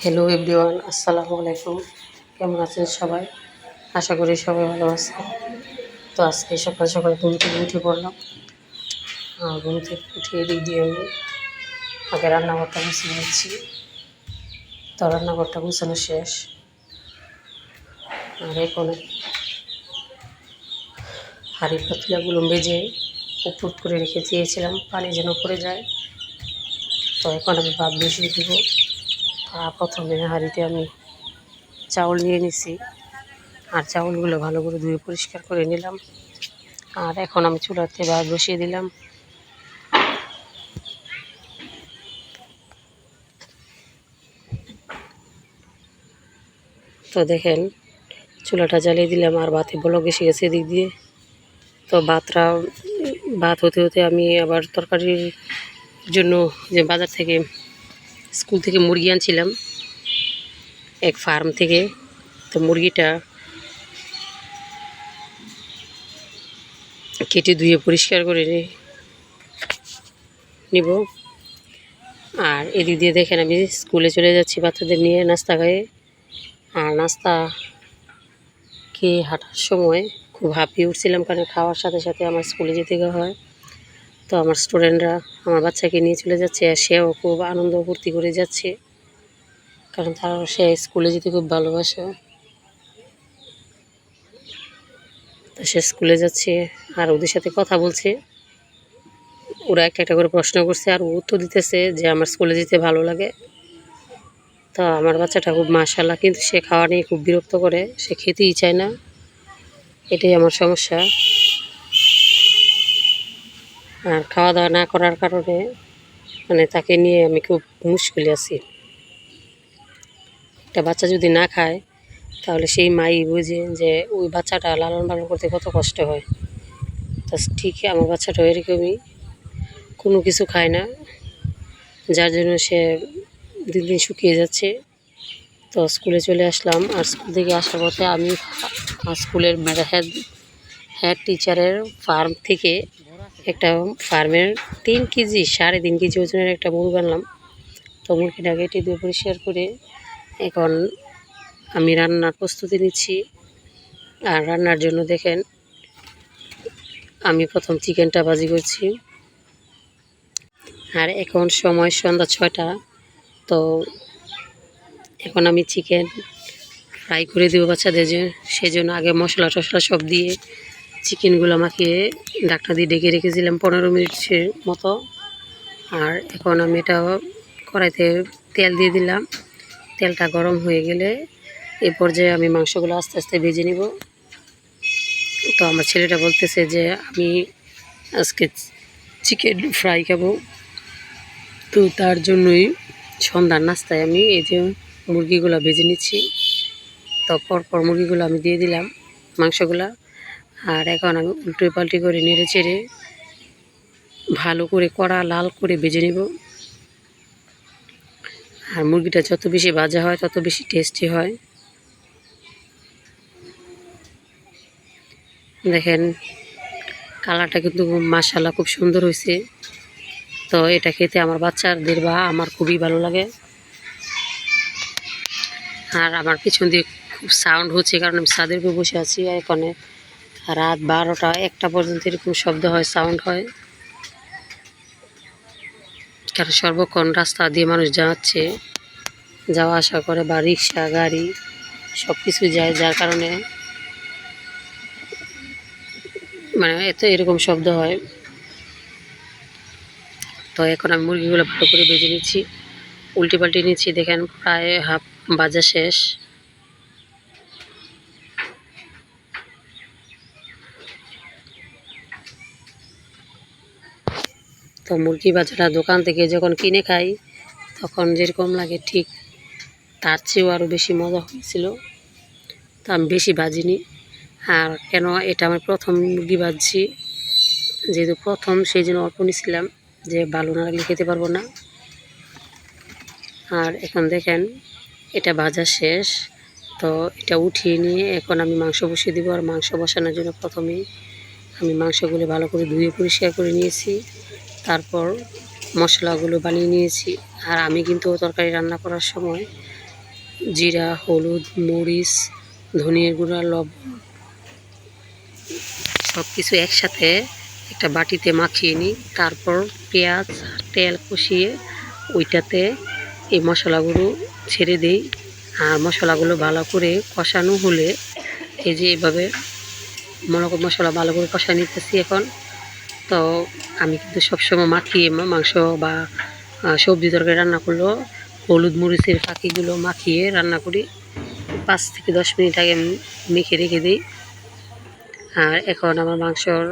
Hello everyone, আসসালামু আলাইকুম। কেমন আছেন সবাই? আশা করি সবাই ভালো আছেন। তো আজকে সকাল সকাল ঘুম থেকে উঠে পড়লাম। ঘুম থেকে উঠে এদিক দিয়ে আমি আগে রান্নাঘরটা গুছিয়ে নিচ্ছি। তো রান্নাঘরটা গুছানো শেষ। আর এখন হাঁড়ি পাতিলাগুলো মেজে উপর করে রেখে দিয়েছিলাম, পানি যেন পড়ে যায়। তো এখন আমি ভাত বসিয়ে দেব। প্রথমে হাঁড়িতে আমি চাউল নিয়ে নিছি, আর চাউলগুলো ভালো করে ধুয়ে পরিষ্কার করে নিলাম। আর এখন আমি চুলাতে ভাত বসিয়ে দিলাম। তো দেখেন, চুলাটা জ্বালিয়ে দিলাম আর ভাতে বলক এসে গেছে এদিক দিয়ে। তো ভাত হতে হতে আমি আবার তরকারির জন্য যে বাজার থেকে স্কুল থেকে মুরগি আনছিলাম এক ফার্ম থেকে, তো মুরগিটা কেটে ধুয়ে পরিষ্কার করে নিব। আর এদিক দিয়ে দেখেন আমি স্কুলে চলে যাচ্ছি বাচ্চাদের নিয়ে নাস্তা খাইয়ে। আর নাস্তা খেয়ে হাঁটার সময় খুব হাঁপিয়ে উঠছিলাম, কারণ খাওয়ার সাথে সাথে আমার স্কুলে যেতে হয়। তো আমার স্টুডেন্টরা আমার বাচ্চাকে নিয়ে চলে যাচ্ছে, আর সেও খুব আনন্দ ফুর্তি করে যাচ্ছে, কারণ সে স্কুলে যেতে খুব ভালোবাসে। তো সে স্কুলে যাচ্ছে আর ওদের সাথে কথা বলছে। ওরা একটা একটা করে প্রশ্ন করছে আর ও উত্তর দিতেছে যে আমার স্কুলে যেতে ভালো লাগে। তো আমার বাচ্চাটা খুব মাশাআল্লাহ, কিন্তু সে খাওয়া নিয়ে খুব বিরক্ত করে, সে খেতেই চায় না। এটাই আমার সমস্যা। আর খাওয়া দাওয়া না করার কারণে তাকে নিয়ে আমি খুব মুশকিলে আছি। একটা বাচ্চা যদি না খায় তাহলে সেই মাই বুঝে যে ওই বাচ্চাটা লালন পালন করতে কত কষ্ট হয়। তো ঠিক আমার বাচ্চাটাও এরকমই, কোনো কিছু খায় না, যার জন্য সে দিন দিন শুকিয়ে যাচ্ছে। তো স্কুলে চলে আসলাম, আর স্কুল থেকে আসার পথে আমি স্কুলের হেড টিচারের ফার্ম থেকে একটা ফার্মের 3 কেজি 3.5 কেজি ওজনের একটা মুরগি আনলাম। তো মুরগিটা কেটে দিয়ে পরিষ্কার করে এখন আমি রান্নার প্রস্তুতি নিচ্ছি। আর রান্নার জন্য দেখেন আমি প্রথম চিকেনটা ভাজি করছি। আর এখন সময় সন্ধ্যা 6টা। তো এখন আমি চিকেন ফ্রাই করে দেবো বাচ্চাদের, সেজন্য আগে মশলা টশলা সব দিয়ে চিকেনগুলো মাখিয়ে ঢাকনা দিয়ে ঢেকে রেখেছিলাম 15 মিনিটের মতো। আর এখন আমি এটা কড়াইতে তেল দিয়ে দিলাম। তেলটা গরম হয়ে গেলে এই পর্যায়ে আমি মাংসগুলো আস্তে আস্তে ভেজে নিব। তো আমার ছেলেটা বলতেছে যে আমি আজকে চিকেন ফ্রাই খাবো, তো তার জন্যই সন্ধ্যার নাস্তায় আমি এই যে মুরগিগুলো ভেজে নিচ্ছি। তো পরপর মুরগিগুলো আমি দিয়ে দিলাম মাংসগুলা। আর এখন আমি উল্টো পাল্টি করে নেড়ে চেড়ে ভালো করে কড়া লাল করে ভেজে নেব। আর মুরগিটা যত বেশি ভাজা হয় তত বেশি টেস্টি হয়। দেখেন কালারটা কিন্তু মাশাআল্লাহ খুব সুন্দর হয়েছে। তো এটা খেতে আমার বাচ্চাদের বা আমার খুবই ভালো লাগে। আর আমার পিছন দিয়ে খুব সাউন্ড হচ্ছে, কারণ আমি ছাদের উপরে বসে আছি। এখানে রাত 12টা 1টা পর্যন্ত এরকম শব্দ হয়, সাউন্ড হয়, কারণ সর্বক্ষণ রাস্তা দিয়ে মানুষ যাওয়া আসা করে, বা রিক্সা গাড়ি সব কিছু যায়, যার কারণে এত এরকম শব্দ হয়। তো এখন আমি মুরগিগুলো ভালো করে ভেজে নিচ্ছি, উল্টে পাল্টে নিচ্ছি। দেখেন প্রায় হাফ ভাজা শেষ। তো মুরগি ভাজাটা দোকান থেকে যখন কিনে খাই তখন যেরকম লাগে ঠিক তার চেয়েও আরও বেশি মজা হয়েছিল। তো আমি বেশি ভাজিনি। আর কেন এটা আমার প্রথম মুরগি ভাজছি, যেহেতু প্রথম সেই জন্য অল্প নিয়েছিলাম, যে ভালো না লাগলে খেতে পারবো না। আর এখন দেখেন এটা ভাজা শেষ। তো এটা উঠিয়ে নিয়ে এখন আমি মাংস বসিয়ে দেবো। আর মাংস বসানোর জন্য প্রথমেই আমি মাংসগুলো ভালো করে ধুয়ে পরিষ্কার করে নিয়েছি, তারপর মশলাগুলো বানিয়ে নিয়েছি। আর আমি কিন্তু তরকারি রান্না করার সময় জিরা, হলুদ, মরিচ, ধনিয়ার গুঁড়া, লবণ সব কিছু একসাথে একটা বাটিতে মাখিয়ে নিই। তারপর পেঁয়াজ তেল কষিয়ে ওইটাতে এই মশলাগুলো ছেড়ে দিই। আর মশলাগুলো ভালো করে কষানো হলে এই যে এভাবে মশলা ভালো করে কষা নিতেছি এখন। তো আমি কিন্তু সবসময় মাখিয়ে মাংস বা সবজি তরকারি রান্না করলেও হলুদ মরিচের ফাঁকিগুলো মাখিয়ে রান্না করি। 5 থেকে 10 মিনিট আগে মেখে রেখে দিই। আর এখন আমার মাংসর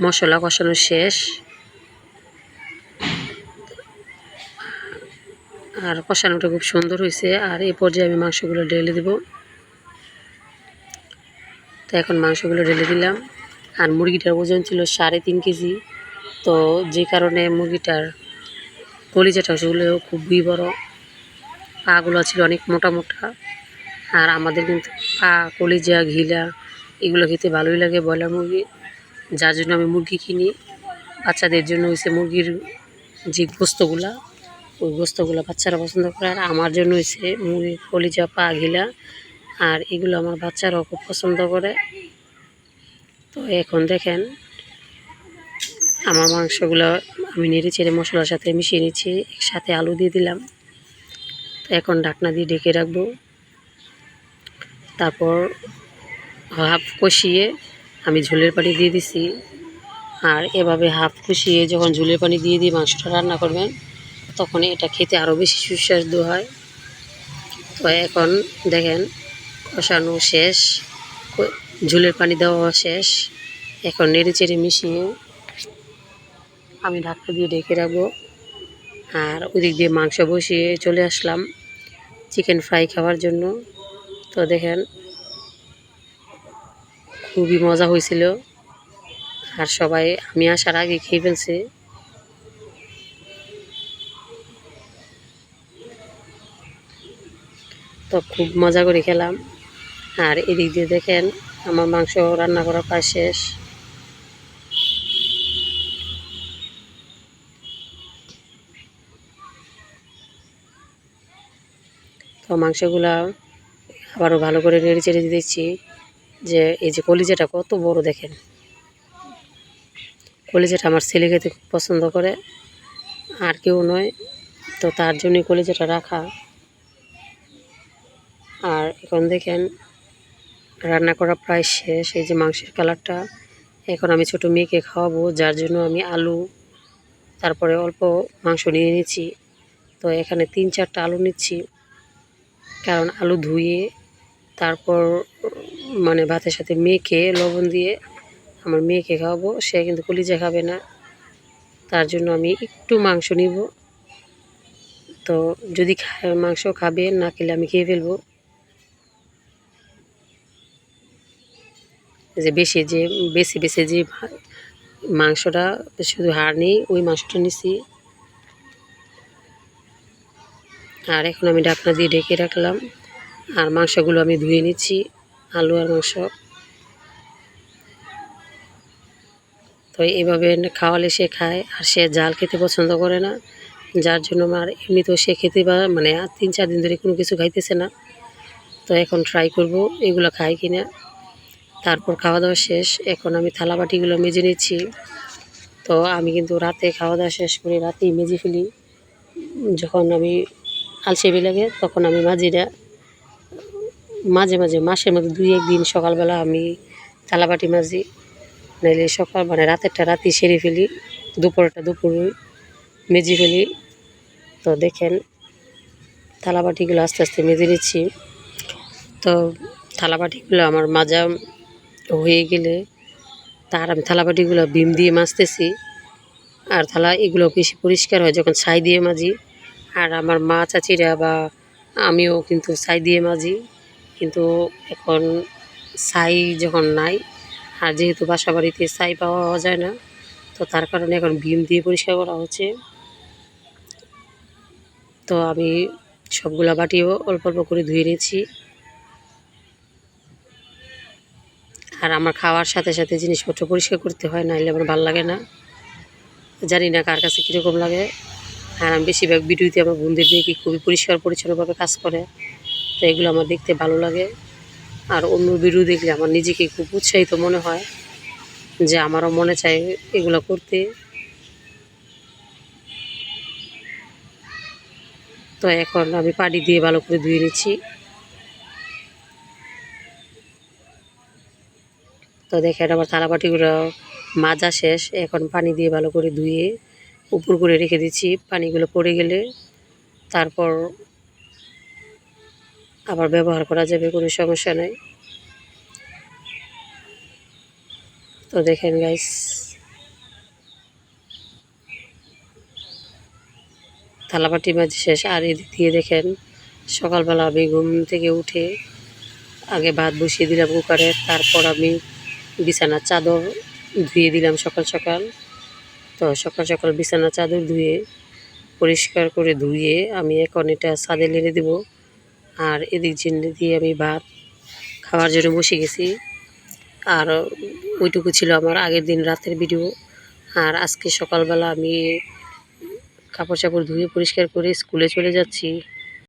মশলা কষানো শেষ। আর কষানোটা খুব সুন্দর হয়েছে। আর এই পর্যায়ে আমি মাংসগুলো ঢেলে দেব। তো এখন মাংসগুলো ঢেলে দিলাম। আর মুরগিটার ওজন ছিল 3.5 কেজি। তো যে কারণে মুরগিটার কলিজাটা সেগুলো খুবই বড়, পাগুলো ছিল অনেক মোটা মোটা। আর আমাদের কিন্তু পা, কলিজা, ঘিলা এগুলো খেতে ভালোই লাগে ব্রয়লার মুরগি, যার জন্য আমি মুরগি কিনি। বাচ্চাদের জন্য হয়েছে মুরগির যে গোস্তগুলা, ওই গোস্তগুলো বাচ্চারা পছন্দ করে। আর আমার জন্য হয়েছে মুরগির কলিজা, পা, ঘিলা। আর এগুলো আমার বাচ্চারাও খুব পছন্দ করে। তো এখন দেখেন আমার মাংসগুলো আমি নেড়ে চেড়ে মশলার সাথে মিশিয়ে নিচ্ছি। একসাথে আলু দিয়ে দিলাম। তো এখন ঢাকনা দিয়ে ঢেকে রাখবো। তারপর হাফ কষিয়ে আমি ঝোলের পানি দিয়ে দিছি। আর এভাবে হাফ কষিয়ে যখন ঝোলের পানি দিয়ে দিয়ে মাংসটা রান্না করবেন তখন এটা খেতে আরও বেশি সুস্বাদু হয়। তো এখন দেখেন কষানো শেষ, ঝোলের পানি দেওয়া শেষ। এখন নেড়ে চেড়ে মিশিয়ে আমি ঢাকনা দিয়ে ঢেকে রাখবো। আর ওদিক দিয়ে মাংস বসিয়ে চলে আসলাম চিকেন ফ্রাই খাওয়ার জন্য। তো দেখেন খুবই মজা হয়েছিল। আর সবাই আমি আসার আগে খেয়ে ফেলছে। তো খুব মজা করে খেলাম। আর এদিক দিয়ে দেখেন আমার মাংস রান্না করা প্রায় শেষ। তো মাংসগুলা আবারও ভালো করে নেড়ে চেড়ে দিচ্ছি। যে এই যে কলিজাটা কত বড় দেখেন, কলিজাটা আমার ছেলে খেতে খুব পছন্দ করে, আর কেউ নয়। তো তার জন্যই কলিজাটা রাখা। আর এখন দেখেন রান্না করা প্রায় শেষ। এই যে মাংসের কালারটা। এখন আমি ছোটো মেয়েকে খাওয়াবো, যার জন্য আমি আলু তারপরে অল্প মাংস নিয়ে নিচ্ছি। তো এখানে 3-4টা আলু নিচ্ছি, কারণ আলু ধুয়ে তারপর মানে ভাতের সাথে মেখে লবণ দিয়ে আমার মেয়েকে খাওয়াবো। সে কিন্তু কলিজা খাবে না, তার জন্য আমি একটু মাংস নিব। তো যদি মাংস খাবে না খেলে আমি খেয়ে ফেলবো। যে বেশি যে মাংসটা শুধু হাড় নেই, ওই মাংসটা নিছি। আর এখন আমি ঢাকনা দিয়ে ঢেকে রাখলাম। আর মাংসগুলো আমি ধুয়ে নিচ্ছি, আলু আর মাংস। তো এইভাবে খাওয়ালে সে খায়। আর সে ঝাল খেতে পছন্দ করে না, যার জন্য আমার এমনিতেও সে খেতে মানে 3-4 দিন ধরে কোনো কিছু খাইতেছে না। তো এখন ট্রাই করব এগুলো খায় কি না। তারপর খাওয়া দাওয়া শেষ। এখন আমি থালা বাটিগুলো মেজে নিচ্ছি। তো আমি কিন্তু রাতে খাওয়া দাওয়া শেষ করে রাতেই মেজে ফেলি। যখন আমি আলসেমি লাগে তখন আমি মাঝে মাঝে মাসের মধ্যে 2-1 দিন সকালবেলা আমি থালাবাটি মাজি, নাইলে সকাল মানে রাতেরটা রাতেই সেরে ফেলি, দুপুরটা দুপুরে মেজে ফেলি। তো দেখেন থালাবাটিগুলো আস্তে আস্তে মেজে নিচ্ছি। তো থালাবাটিগুলো আমার মাজা হয়ে গেলে তার আমি থালাবাটিগুলো ভিম দিয়ে মাজতেছি। আর এগুলো বেশি পরিষ্কার হয় যখন ছাই দিয়ে মাজি। আর আমার মা চাচিরা বা আমিও কিন্তু ছাই দিয়ে মাজি, কিন্তু এখন ছাই যখন নাই, আর যেহেতু বাসা বাড়িতে ছাই পাওয়া যায় না, তো তার কারণে এখন ভিম দিয়ে পরিষ্কার করা হচ্ছে। তো আমি সবগুলা বাটিও অল্প অল্প করে ধুয়ে নিচ্ছি। আর আমার খাওয়ার সাথে সাথে জিনিসপত্র পরিষ্কার করতে হয়, নাহলে আমার ভালো লাগে না। জানি না কার কাছে কীরকম লাগে। আর আমি বেশিরভাগ ভিডিওতে আমার বোনদের দেখি খুবই পরিষ্কার পরিচ্ছন্নভাবে কাজ করে, তো এগুলো আমার দেখতে ভালো লাগে। আর অন্য ভিডিও দেখলে আমার নিজেকে খুব উৎসাহিত মনে হয়, যে আমারও মনে চায় এগুলো করতে। তো এখন আমি পানি দিয়ে ভালো করে ধুয়ে নিচ্ছি। তো দেখেন আমার থালাবাটিগুলো মাজা শেষ, এখন পানি দিয়ে ভালো করে ধুয়ে উপর করে রেখে দিচ্ছি। পানিগুলো পড়ে গেলে তারপর আবার ব্যবহার করা যাবে, কোনো সমস্যা নেই। তো দেখেন গাইস, থালাবাটি মাঝে শেষ। আর এদিক দিয়ে দেখেন সকালবেলা আমি ঘুম থেকে উঠে আগে ভাত বসিয়ে দিলাম কুকারে, তারপর আমি বিছানার চাদর ধুয়ে দিলাম সকাল সকাল। তো সকাল সকাল বিছানার চাদর ধুয়ে পরিষ্কার করে ধুয়ে আমি এখন এটা ছাদে লেড়ে দেব। আর এদিক জিন্নে দিয়ে আমি ভাত খাওয়ার জন্য বসে গেছি। আর ওইটুকু ছিল আমার আগের দিন রাতের ভিডিও। আর আজকে সকালবেলা আমি কাপড় চাপড় ধুয়ে পরিষ্কার করে স্কুলে চলে যাচ্ছি।